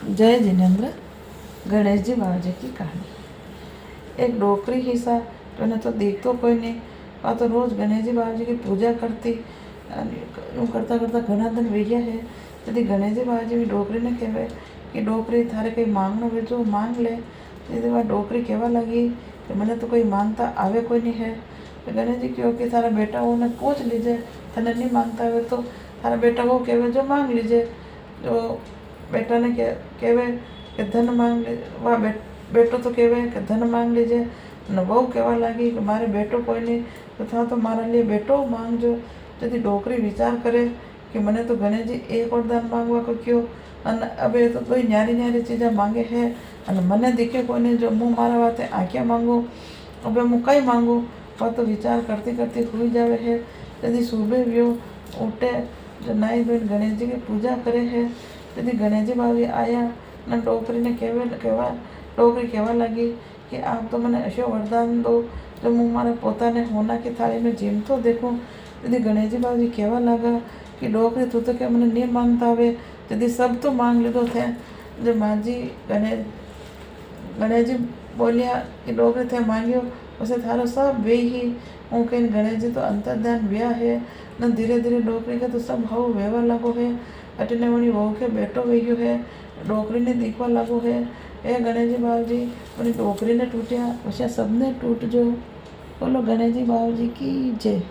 जय जिनेन्द्र। गणेश जी बाबाजी की कहानी। एक डोकरी ही सा तो तो देखतो कोई नहीं, आ तो रोज गणेश जी बाबाजी की पूजा करती करता करता घना दिन वीडिया है। यदि गणेश जी बाबाजी भी डोकरी ने कहे कि डोकरी थारे कई मांगनो हो जो मांग ले। यदि वह डोकरी कहवा लगी कि मैंने तो कोई मांगता आवे कोई नहीं है। तो गणेश जी क्यों कि थारा बेटा वो ने पूछ लीजिए, थने नहीं मांगता आवे तो थारा बेटा वो कहे जो मांग लीजिए। जो बेटा ने कहे कि धन मांग ले, वह बेटो तो कहे कि धन मांग लीजिए। न बहू कहवा लगी कि मारे बेटो कोई नहीं तो था तो मारा लिए बेटो मांग जो। यदि डोकरी विचार करे कि मैंने तो गणेश जी एक और दान मांगवा को क्यों, अन अब ये तो कोई न्यारी न्यारी चीज़ें मांगे है अन मने दिखे कोई नहीं जो मुँह मारा वाते आँखें मांगू, अब मुँह कई मांगू। वह तो विचार करती करती हुई जावे है। यदि सुबह व्यो उठे जो नाई धोई गणेश जी की पूजा करे है। यदि गणेश जी भाभी आया न डोकरी ने डोकरी कहवा लगी कि आप तो मैंने ऐसे वरदान दो जो मुँह मारे पोता ने होना की थाली में जीम तो देखूँ। यदि गणेश जी भाभी कहवा लगा कि डोकरी तू तो क्या मैंने नहीं मांगता वे, यदि सब तो मांग लीधो थे। जो माँ जी गणेश जी बोलिया कि डोकरी थे मांगियो उसे थारो सब वे ही। हूँ कहीं गणेश जी तो अंतर्ध्यान व्या है न धीरे धीरे डोकरी का तो सब हव वेवा लगो है। अटने वणी वहू के बेटो वेग्यो है, डोकरी ने दिखवा लगो है। ए गणेश जी बाबू जी वणी डोकरी ने टूटिया उसे सबने टूट जो। बोलो गणेश जी बाबू जी की जय।